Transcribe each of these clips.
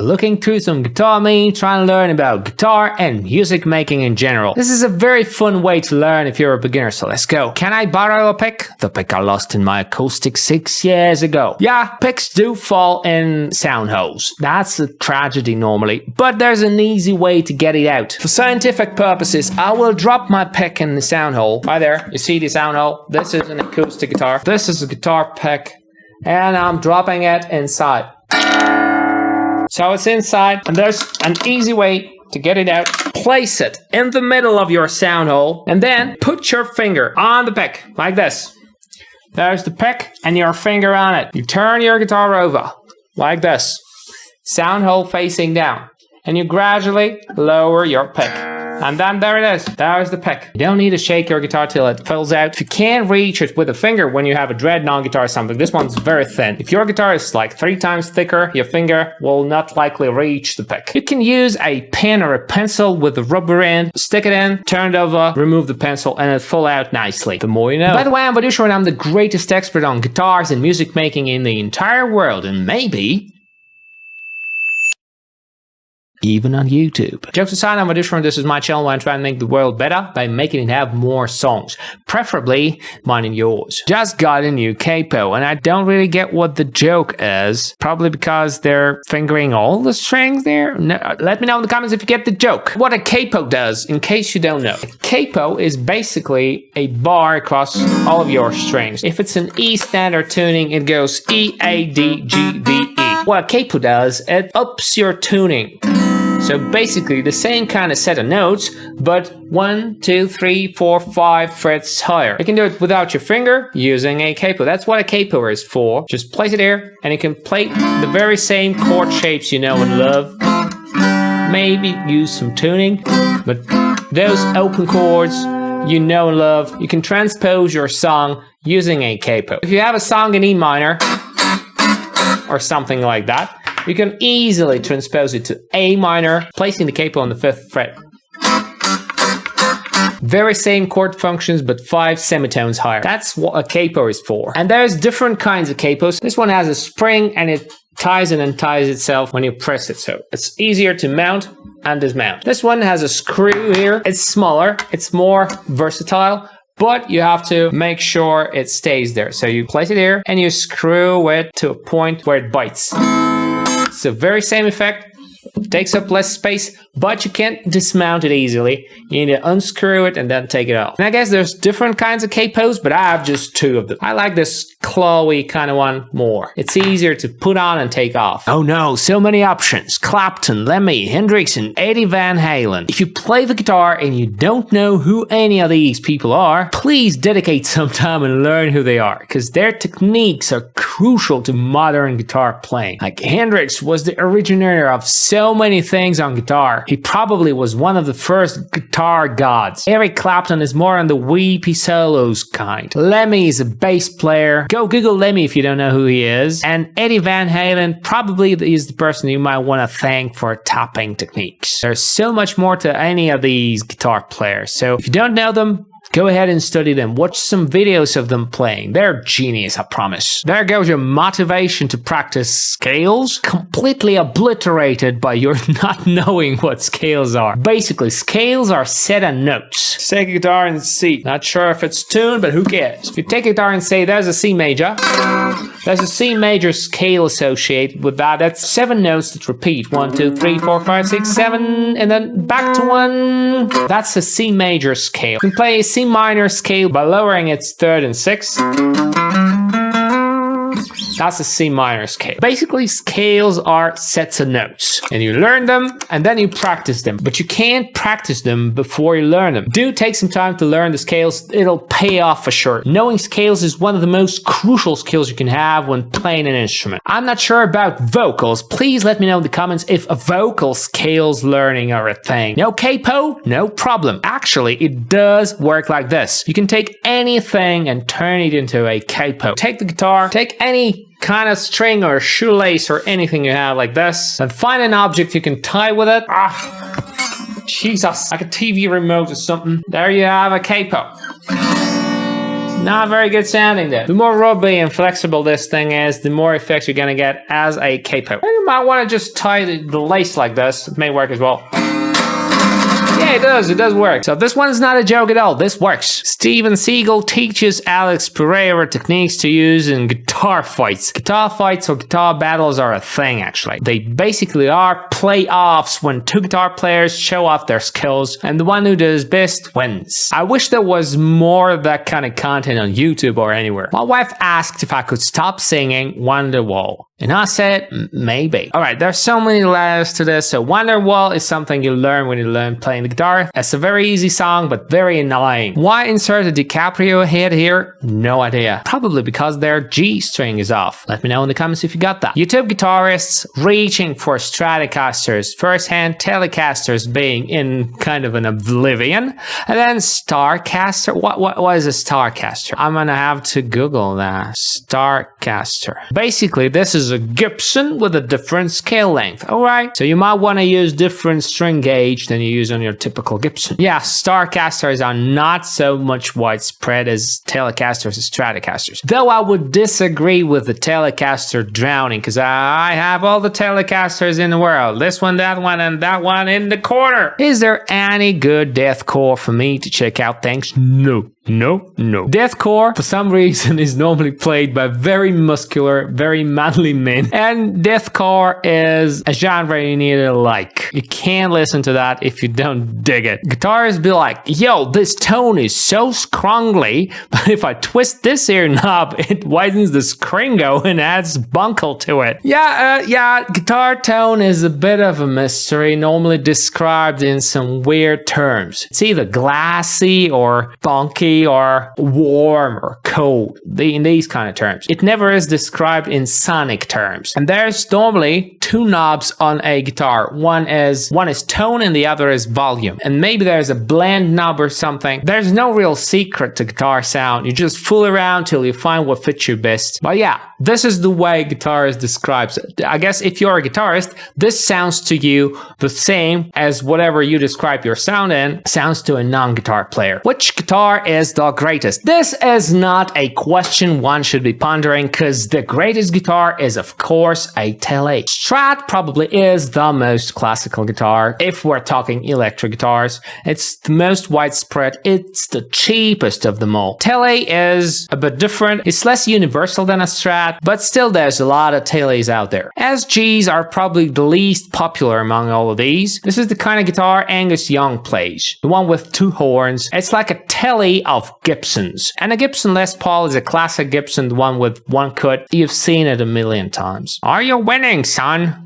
looking through some guitar memes, trying to learn about guitar and music making in general. This is a very fun way to learn if you're a beginner, so let's go. Can I borrow a pick? The pick I lost in my acoustic 6 years ago. Yeah, picks do fall in sound holes. That's a tragedy normally, but there's an easy way to get it out. For scientific purposes, I will drop my pick in the sound hole. Right there, you see the sound hole? This is an acoustic guitar. This is a guitar pick, and I'm dropping it inside. So it's inside, and there's an easy way to get it out. Place it in the middle of your sound hole, and then put your finger on the pick, like this. There's the pick, and your finger on it. You turn your guitar over, like this. Sound hole facing down. And you gradually lower your pick. And then there it is. There's the pick. You don't need to shake your guitar till it fills out. If you can't reach it with a finger when you have a dreadnought guitar or something, this one's very thin. If your guitar is like 3 times thicker, your finger will not likely reach the pick. You can use a pen or a pencil with a rubber end, stick it in, turn it over, remove the pencil, and it'll fall out nicely. The more you know. By the way, I'm Vadusha, and I'm the greatest expert on guitars and music making in the entire world, and maybe even on YouTube. Jokes aside, I'm Vadusha, and this is my channel where I'm trying to make the world better by making it have more songs. Preferably mine and yours. Just got a new capo, and I don't really get what the joke is. Probably because they're fingering all the strings there? No, let me know in the comments if you get the joke. What a capo does, in case you don't know. A capo is basically a bar across all of your strings. If it's an E standard tuning, it goes E, A, D, G, B, E. What a capo does, it ups your tuning. So basically the same kind of set of notes, but 1, 2, 3, 4, 5 frets higher. You can do it without your finger using a capo. That's what a capo is for. Just place it here and you can play the very same chord shapes you know and love. Maybe use some tuning, but those open chords you know and love, you can transpose your song using a capo. If you have a song in E minor or something like that, you can easily transpose it to A minor, placing the capo on the 5th fret. Very same chord functions, but 5 semitones higher. That's what a capo is for. And there's different kinds of capos. This one has a spring and it ties and unties itself when you press it. So it's easier to mount and dismount. This one has a screw here. It's smaller, it's more versatile, but you have to make sure it stays there. So you place it here and you screw it to a point where it bites. It's the very same effect, takes up less space, but you can't dismount it easily. You need to unscrew it and then take it off. And I guess there's different kinds of capos, but I have just 2 of them. I like this clawy kind of one more. It's easier to put on and take off. Oh no, so many options. Clapton, Lemmy, Hendrix, and Eddie Van Halen. If you play the guitar and you don't know who any of these people are, please dedicate some time and learn who they are, because their techniques are crucial to modern guitar playing. Like Hendrix was the originator of so many things on guitar. He probably was one of the first guitar gods. Eric Clapton is more on the weepy solos kind. Lemmy is a bass player. Go Google Lemmy if you don't know who he is. And Eddie Van Halen probably is the person you might want to thank for tapping techniques. There's so much more to any of these guitar players. So if you don't know them, go ahead and study them. Watch some videos of them playing. They're genius, I promise. There goes your motivation to practice scales, completely obliterated by your not knowing what scales are. Basically, scales are set of notes. Take a guitar and C. Not sure if it's tuned, but who cares? If you take a guitar and say, there's a C major, there's a C major scale associated with that. That's 7 notes that repeat. 1, 2, 3, 4, 5, 6, 7, and then back to 1. That's a C major scale. You can play a C minor scale by lowering its 3rd and 6th. That's a C minor scale. Basically, scales are sets of notes, and you learn them and then you practice them, but you can't practice them before you learn them. Do take some time to learn the scales. It'll pay off for sure. Knowing scales is one of the most crucial skills you can have when playing an instrument. I'm not sure about vocals. Please let me know in the comments if a vocal scales learning are a thing. No capo? No problem. Actually, it does work like this. You can take anything and turn it into a capo. Take the guitar, take any kind of string or shoelace or anything you have like this, and find an object you can tie with it. Jesus, like a TV remote or something. There you have a capo. Not very good sounding though. The more rubby and flexible this thing is, the more effects you're gonna get as a capo. You might want to just tie the lace like this. It may work as well. Yeah, it does work. So this one's not a joke at all. This works. Steven Seagal teaches Alex Pereira techniques to use in guitar fights. Guitar fights or guitar battles are a thing, actually. They basically are playoffs when two guitar players show off their skills, and the one who does best wins. I wish there was more of that kind of content on YouTube or anywhere. My wife asked if I could stop singing Wonderwall, and I said, maybe. Alright, there's so many layers to this. So Wonderwall is something you learn when you learn playing the guitar. It's a very easy song, but very annoying. Why insert a DiCaprio head here? No idea. Probably because their G string is off. Let me know in the comments if you got that. YouTube guitarists reaching for Stratocasters, first-hand Telecasters being in kind of an oblivion, and then Starcaster. What is a Starcaster? I'm gonna have to Google that. Starcaster. Basically, this is a Gibson with a different scale length. Alright, so you might want to use different string gauge than you use on your typical Gibson. Yeah, Starcasters are not so much widespread as Telecasters and Stratocasters. Though I would disagree with the Telecaster drowning, because I have all the Telecasters in the world. This one, that one, and that one in the corner. Is there any good deathcore for me to check out? Thanks. No. Deathcore, for some reason, is normally played by very muscular, very manly men. And deathcore is a genre you need to like. You can't listen to that if you don't dig it. Guitarists be like, yo, this tone is so scrungly, but if I twist this here knob, it widens the scringo and adds bunkle to it. Yeah, guitar tone is a bit of a mystery, normally described in some weird terms. It's either glassy or funky or warm or cold, in these kind of terms. It never is described in sonic terms. And there's normally two knobs on a guitar. One is tone and the other is volume. And maybe there's a blend knob or something. There's no real secret to guitar sound. You just fool around till you find what fits you best. But yeah, this is the way guitarist describes it. I guess if you're a guitarist, this sounds to you the same as whatever you describe your sound in sounds to a non-guitar player. Which guitar is the greatest? This is not a question one should be pondering, because the greatest guitar is of course a Tele. Strat probably is the most classical guitar if we're talking electric guitars. It's the most widespread, it's the cheapest of them all. Tele is a bit different, it's less universal than a Strat, but still there's a lot of Teles out there. SGs are probably the least popular among all of these. This is the kind of guitar Angus Young plays, the one with two horns. It's like a Tele of Gibsons. And a Gibson Les Paul is a classic Gibson, the one with one cut. You've seen it a million times. Are you winning, son?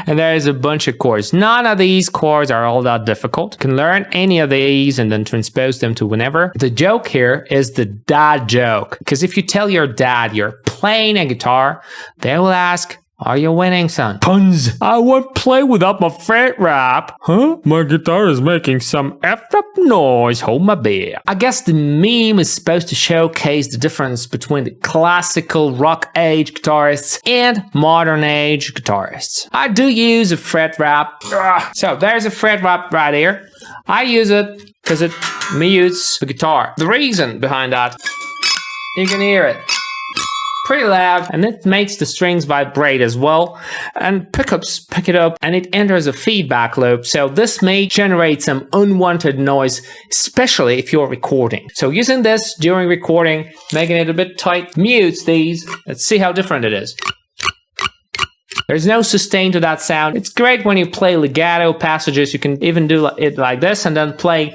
And there is a bunch of chords. None of these chords are all that difficult. You can learn any of these and then transpose them to whenever. The joke here is the dad joke. Because if you tell your dad you're playing a guitar, they will ask, are you winning, son? Puns! I won't play without my fret wrap. Huh? My guitar is making some effed up noise. Hold my beer. I guess the meme is supposed to showcase the difference between the classical rock age guitarists and modern age guitarists. I do use a fret wrap. So there's a fret wrap right here. I use it because it mutes the guitar. The reason behind that, you can hear it. Pretty loud, and it makes the strings vibrate as well, and pickups pick it up and it enters a feedback loop, so this may generate some unwanted noise, especially if you're recording. So using this during recording, making it a bit tight, mutes these. Let's see how different it is. There's no sustain to that sound. It's great when you play legato passages. You can even do it like this and then play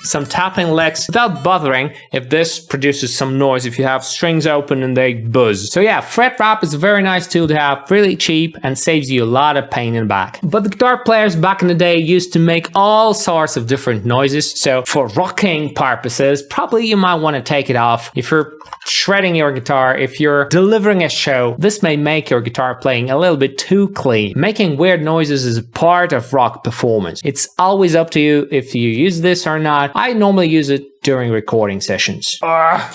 some tapping licks without bothering if this produces some noise if you have strings open and they buzz. So yeah, fret wrap is a very nice tool to have, really cheap and saves you a lot of pain in the back. But the guitar players back in the day used to make all sorts of different noises, so for rocking purposes, probably you might want to take it off. If you're shredding your guitar, if you're delivering a show, this may make your guitar playing a little bit too clean. Making weird noises is a part of rock performance. It's always up to you if you use this or not. I normally use it during recording sessions.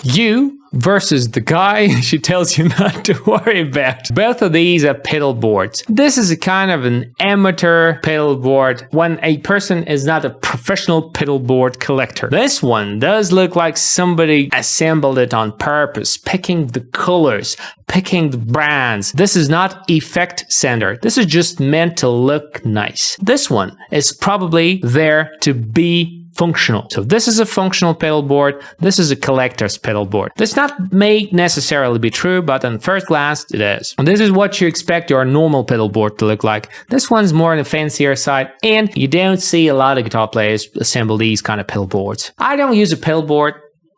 You versus the guy she tells you not to worry about. Both of these are pedal boards. This is a kind of an amateur pedal board when a person is not a professional pedal board collector. This one does look like somebody assembled it on purpose, picking the colors, picking the brands. This is not effect center. This is just meant to look nice. This one is probably there to be functional. So this is a functional pedal board. This is a collector's pedal board. This may necessarily be true, but on first glance it is. And this is what you expect your normal pedal board to look like. This one's more on the fancier side, and you don't see a lot of guitar players assemble these kind of pedal boards. I don't use a pedal board.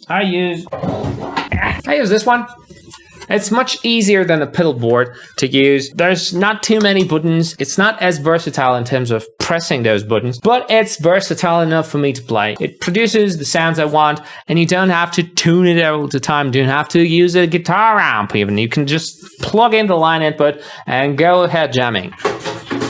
I use this one. It's much easier than a pedal board to use. There's not too many buttons. It's not as versatile in terms of pressing those buttons, but it's versatile enough for me to play. It produces the sounds I want, and you don't have to tune it all the time. You don't have to use a guitar amp even. You can just plug in the line input and go ahead jamming.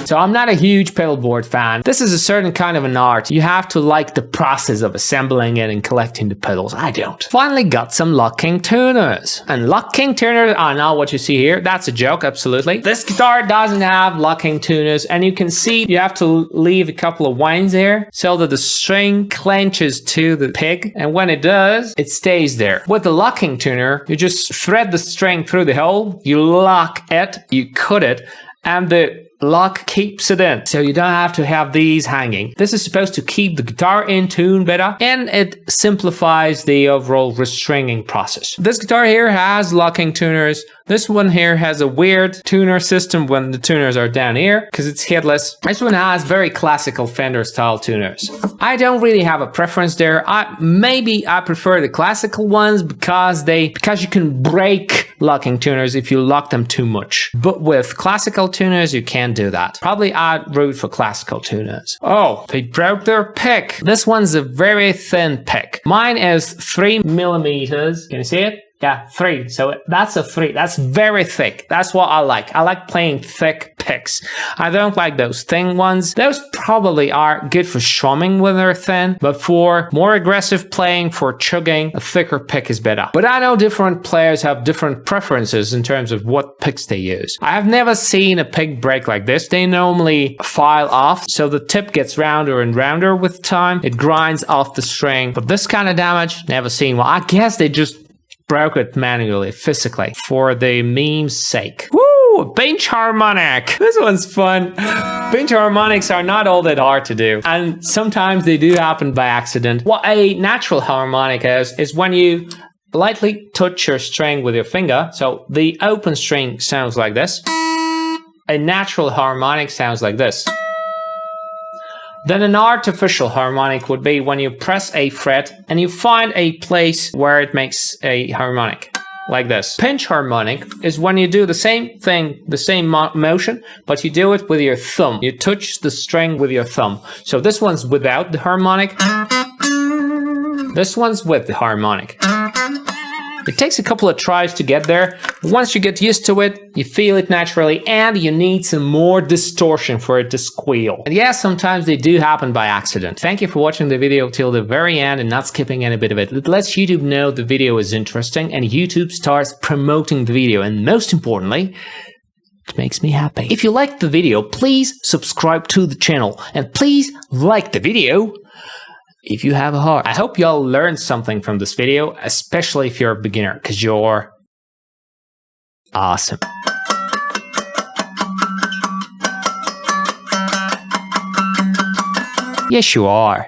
So I'm not a huge pedal board fan. This is a certain kind of an art. You have to like the process of assembling it and collecting the pedals. I don't. Finally got some Lock King tuners. And Lock King tuners are not what you see here. That's a joke, absolutely. This guitar doesn't have Lock King tuners, and you can see you have to leave a couple of winds there so that the string clenches to the pig, and when it does, it stays there. With the Lock King tuner, you just thread the string through the hole, you lock it, you cut it, and the lock keeps it in, so you don't have to have these hanging. This is supposed to keep the guitar in tune better, and it simplifies the overall restringing process. This guitar here has locking tuners. This one here has a weird tuner system when the tuners are down here because it's headless. This one has very classical Fender style tuners. I don't really have a preference there. Maybe I prefer the classical ones because you can break locking tuners if you lock them too much. But with classical tuners, you can't do that. Probably I'd root for classical tuners. Oh, they broke their pick. This one's a very thin pick. Mine is 3 millimeters. Can you see it? Yeah, 3. So that's a 3. That's very thick. That's what I like. I like playing thick picks. I don't like those thin ones. Those probably are good for strumming when they're thin, but for more aggressive playing, for chugging, a thicker pick is better. But I know different players have different preferences in terms of what picks they use. I have never seen a pick break like this. They normally file off, so the tip gets rounder and rounder with time. It grinds off the string. But this kind of damage, never seen. Well, I guess they just broke it manually, physically, for the meme's sake. Woo! Pinch harmonic! This one's fun. Pinch harmonics are not all that hard to do, and sometimes they do happen by accident. What a natural harmonic is when you lightly touch your string with your finger, so the open string sounds like this. A natural harmonic sounds like this. Then an artificial harmonic would be when you press a fret and you find a place where it makes a harmonic, like this. Pinch harmonic is when you do the same thing, the same motion, but you do it with your thumb. You touch the string with your thumb. So this one's without the harmonic. This one's with the harmonic. It takes a couple of tries to get there. Once you get used to it, you feel it naturally, and you need some more distortion for it to squeal. And yes, sometimes they do happen by accident. Thank you for watching the video till the very end and not skipping any bit of it. It lets YouTube know the video is interesting, and YouTube starts promoting the video. And most importantly, it makes me happy. If you liked the video, please subscribe to the channel, and please like the video if you have a heart. I hope y'all learned something from this video, especially if you're a beginner, because you're awesome. Yes, you are.